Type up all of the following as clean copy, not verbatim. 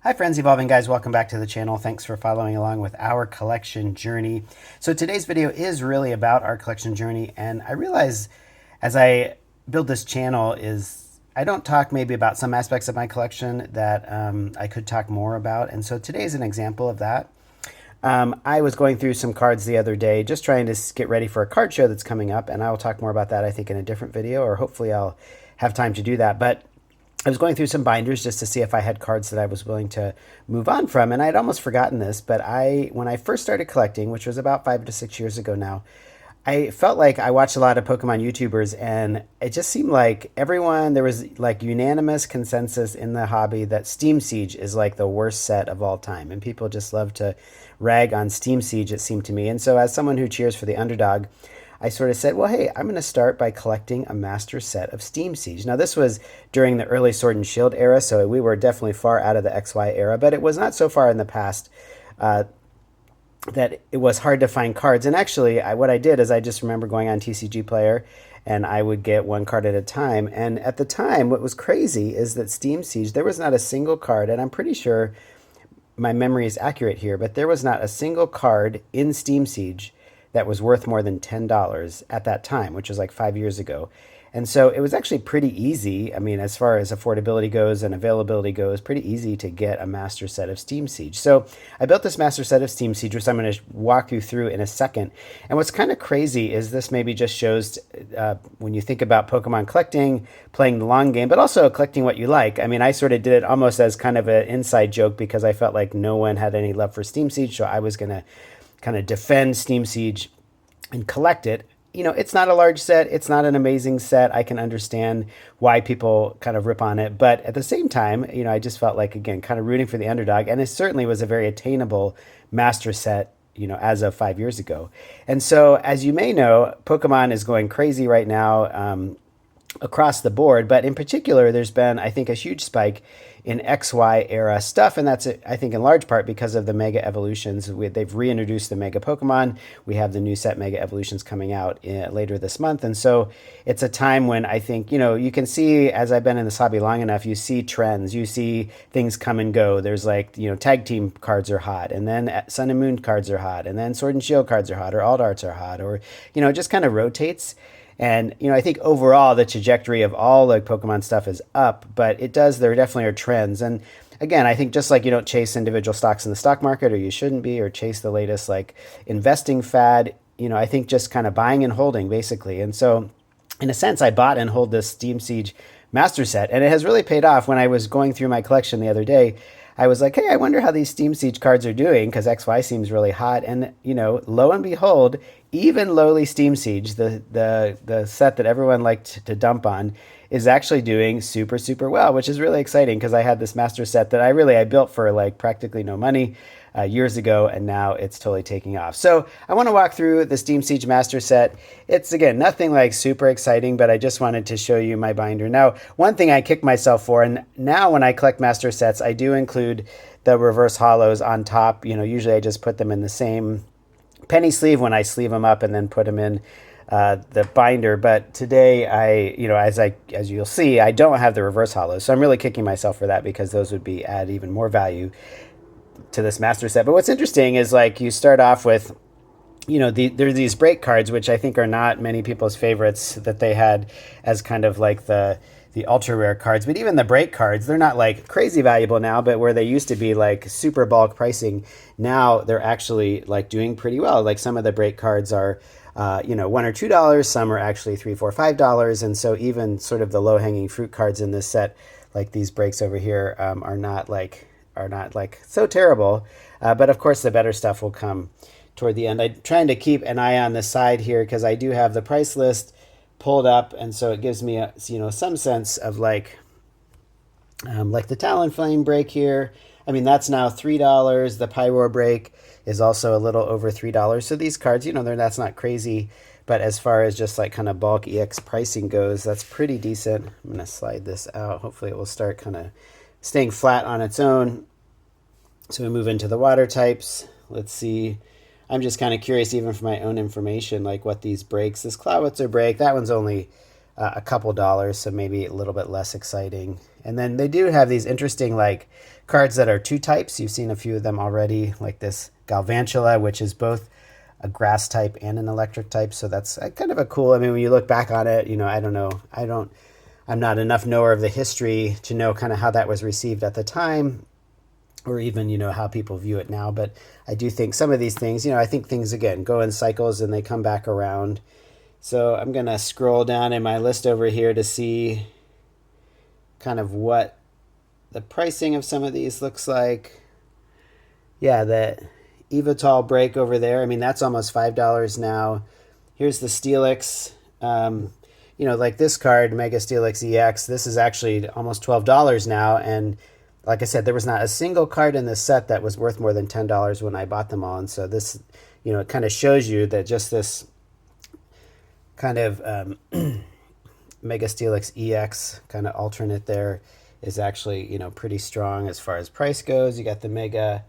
Hi friends, Evolving Guys, welcome back to the channel. Thanks for following along with our collection journey. So today's video is really about our collection journey, and I realize as I build this channel is I don't talk maybe about some aspects of my collection that I could talk more about, and so today's an example of that. I was going through some cards the other day, just trying to get ready for a card show that's coming up, and I will talk more about that I think in a different video, or hopefully I'll have time to do that. But I was going through some binders just to see if I had cards that I was willing to move on from, and I'd almost forgotten this, but when I first started collecting, which was about 5 to 6 years ago now, I felt like I watched a lot of Pokemon YouTubers, and it just seemed like there was like unanimous consensus in the hobby that Steam Siege is like the worst set of all time, and people just love to rag on Steam Siege, it seemed to me. And so as someone who cheers for the underdog, I sort of said, well, hey, I'm going to start by collecting a master set of Steam Siege. Now, this was during the early Sword and Shield era, so we were definitely far out of the XY era, but it was not so far in the past that it was hard to find cards. And actually, what I did is I just remember going on TCG Player, and I would get one card at a time. And at the time, what was crazy is that Steam Siege, there was not a single card, and I'm pretty sure my memory is accurate here, but there was not a single card in Steam Siege that was worth more than $10 at that time, which was like 5 years ago. And so it was actually pretty easy. I mean, as far as affordability goes and availability goes, pretty easy to get a master set of Steam Siege. So I built this master set of Steam Siege, which I'm going to walk you through in a second. And what's kind of crazy is this maybe just shows when you think about Pokemon collecting, playing the long game, but also collecting what you like. I mean, I sort of did it almost as kind of an inside joke because I felt like no one had any love for Steam Siege, so I was going to kind of defend Steam Siege and collect it. You know, it's not a large set. It's not an amazing set. I can understand why people kind of rip on it. But at the same time, you know, I just felt like, again, kind of rooting for the underdog. And it certainly was a very attainable master set, you know, as of 5 years ago. And so, as you may know, Pokemon is going crazy right now across the board. But in particular, there's been, I think, a huge spike in XY era stuff, and that's, I think, in large part because of the Mega Evolutions. They've reintroduced the Mega Pokemon. We have the new set Mega Evolutions coming out later this month, and so it's a time when I think, you know, you can see, as I've been in this hobby long enough, you see trends, you see things come and go. There's like, you know, tag team cards are hot, and then Sun and Moon cards are hot, and then Sword and Shield cards are hot, or Alt Arts are hot, or, you know, it just kind of rotates. And, you know, I think overall the trajectory of all the Pokemon stuff is up, but there definitely are trends. And again, I think just like you don't chase individual stocks in the stock market, or you shouldn't be, or chase the latest like investing fad, you know, I think just kind of buying and holding basically. And so in a sense, I bought and hold this Steam Siege master set, and it has really paid off. When I was going through my collection the other day, I was like, hey, I wonder how these Steam Siege cards are doing, because XY seems really hot. And, you know, lo and behold, even lowly Steam Siege, the set that everyone liked to dump on, is actually doing super, super well, which is really exciting because I had this master set that I built for like practically no money years ago, and now it's totally taking off. So I want to walk through the Steam Siege master set. It's, again, nothing like super exciting, but I just wanted to show you my binder. Now, one thing I kick myself for, and now when I collect master sets, I do include the reverse hollows on top. You know, usually I just put them in the same penny sleeve when I sleeve them up and then put them in the binder. But today, you know, as you'll see, I don't have the reverse hollows, so I'm really kicking myself for that because those would add even more value to this master set. But what's interesting is, like, you start off with, you know, there's these break cards, which I think are not many people's favorites, that they had as kind of like the ultra rare cards. But even the break cards, they're not like crazy valuable now, but where they used to be like super bulk pricing, now they're actually like doing pretty well. Like some of the break cards are you know, $1 or $2. Some are actually $3, $4, $5. And so even sort of the low hanging fruit cards in this set, like these breaks over here, are not like so terrible. But of course, the better stuff will come toward the end. I'm trying to keep an eye on the side here because I do have the price list pulled up, and so it gives me a, you know, some sense of like the Talonflame break here. I mean, that's now $3. The Pyroar break is also a little over $3. So these cards, you know, that's not crazy, but as far as just like kind of bulk EX pricing goes, that's pretty decent. I'm going to slide this out. Hopefully it will start kind of staying flat on its own. So we move into the water types. Let's see. I'm just kind of curious, even for my own information, like what these breaks. This Clawitzer break, that one's only a couple dollars, so maybe a little bit less exciting. And then they do have these interesting like cards that are two types. You've seen a few of them already, like this Galvantula, which is both a grass type and an electric type. So that's kind of a cool. I mean, when you look back on it, I don't know. I'm not enough knower of the history to know kind of how that was received at the time, or even, how people view it now. But I do think some of these things, I think things, again, go in cycles and they come back around. So I'm going to scroll down in my list over here to see kind of what the pricing of some of these looks like. Yeah, the Evital break over there. I mean, that's almost $5 now. Here's the Steelix. Like this card, Mega Steelix EX, this is actually almost $12 now. And like I said, there was not a single card in this set that was worth more than $10 when I bought them all. And so this, it kind of shows you that just this kind of Mega Steelix EX kind of alternate there is actually, pretty strong as far as price goes. You got the Mega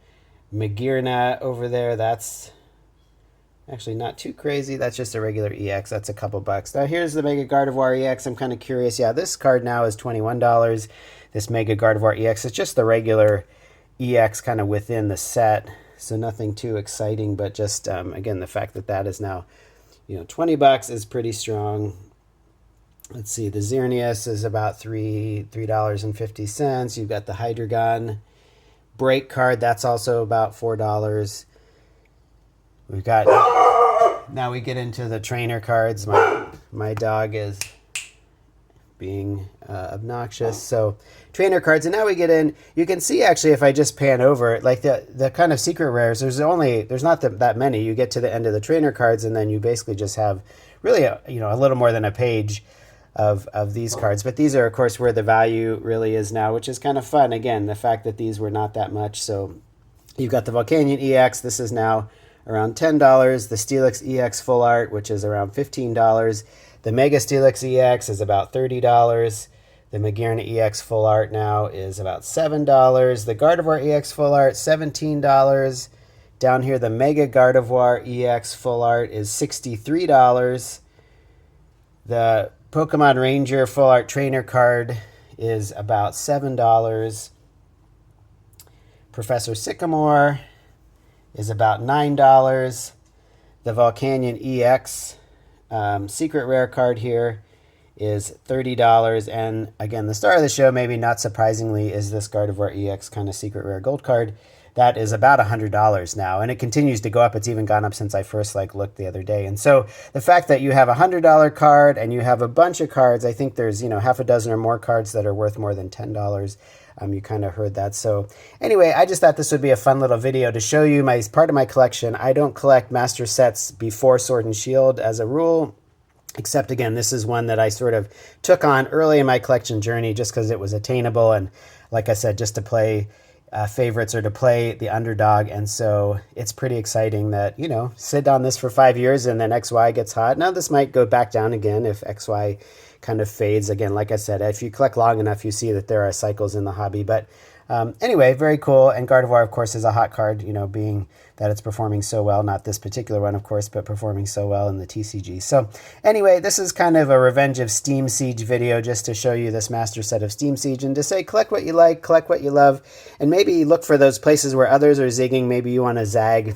Magearna over there. That's actually not too crazy. That's just a regular EX. That's a couple bucks. Now here's the Mega Gardevoir EX. I'm kind of curious. Yeah, this card now is $21. This Mega Gardevoir EX. It's just the regular EX kind of within the set. So nothing too exciting, but just, again, the fact that that is now, $20 is pretty strong. Let's see. The Xerneas is about $3.50. You've got the Hydreigon break card. That's also about $4. We've got, now we get into the trainer cards. My dog is being obnoxious. So trainer cards, and now we get in, you can see actually if I just pan over, like the kind of secret rares, there's not that many. You get to the end of the trainer cards and then you basically just have really a little more than a page of these cards. But these are of course where the value really is now, which is kind of fun. Again, the fact that these were not that much. So you've got the Volcanion EX. This is now around $10. The Steelix EX Full Art, which is around $15. The Mega Steelix EX is about $30. The Magearna EX Full Art now is about $7. The Gardevoir EX Full Art, $17. Down here, the Mega Gardevoir EX Full Art is $63. The Pokemon Ranger Full Art Trainer card is about $7. Professor Sycamore is about $9. The Volcanion EX secret rare card here is $30. And again, the star of the show, maybe not surprisingly, is this Gardevoir EX kind of secret rare gold card. That is about $100 now, and it continues to go up. It's even gone up since I first looked the other day. And so the fact that you have a $100 card and you have a bunch of cards, I think there's half a dozen or more cards that are worth more than $10. You kind of heard that. So anyway, I just thought this would be a fun little video to show you part of my collection. I don't collect master sets before Sword and Shield as a rule, except again, this is one that I sort of took on early in my collection journey just because it was attainable. And like I said, just to play favorites or to play the underdog. And so it's pretty exciting that, sit on this for 5 years and then XY gets hot. Now this might go back down again if XY kind of fades. Again, like I said, if you collect long enough, you see that there are cycles in the hobby. But anyway, very cool. And Gardevoir, of course, is a hot card, being that it's performing so well. Not this particular one, of course, but performing so well in the TCG. So anyway, this is kind of a Revenge of Steam Siege video just to show you this master set of Steam Siege and to say collect what you like, collect what you love, and maybe look for those places where others are zigging. Maybe you want to zag.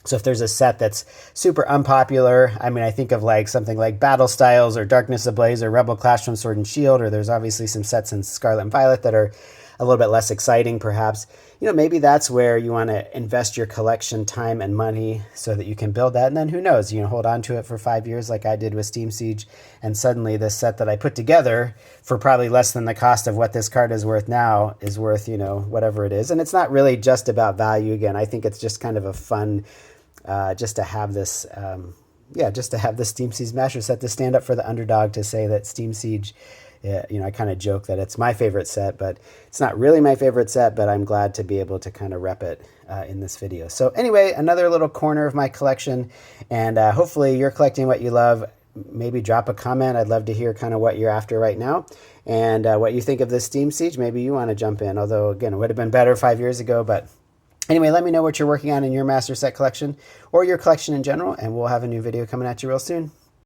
So if there's a set that's super unpopular, I mean, I think of something like Battle Styles or Darkness Ablaze or Rebel Clash from Sword and Shield, or there's obviously some sets in Scarlet and Violet that are a little bit less exciting, perhaps. Maybe that's where you want to invest your collection time and money so that you can build that. And then who knows, hold on to it for 5 years like I did with Steam Siege. And suddenly this set that I put together for probably less than the cost of what this card is worth now is worth, whatever it is. And it's not really just about value. Again, I think it's just kind of a fun, just to have this, just to have the Steam Siege master set to stand up for the underdog, to say that Steam Siege, I kind of joke that it's my favorite set, but it's not really my favorite set, but I'm glad to be able to kind of rep it in this video. So anyway, another little corner of my collection, and hopefully you're collecting what you love. Maybe drop a comment. I'd love to hear kind of what you're after right now and what you think of this Steam Siege. Maybe you want to jump in, although again, it would have been better 5 years ago, but anyway, let me know what you're working on in your master set collection or your collection in general, and we'll have a new video coming at you real soon.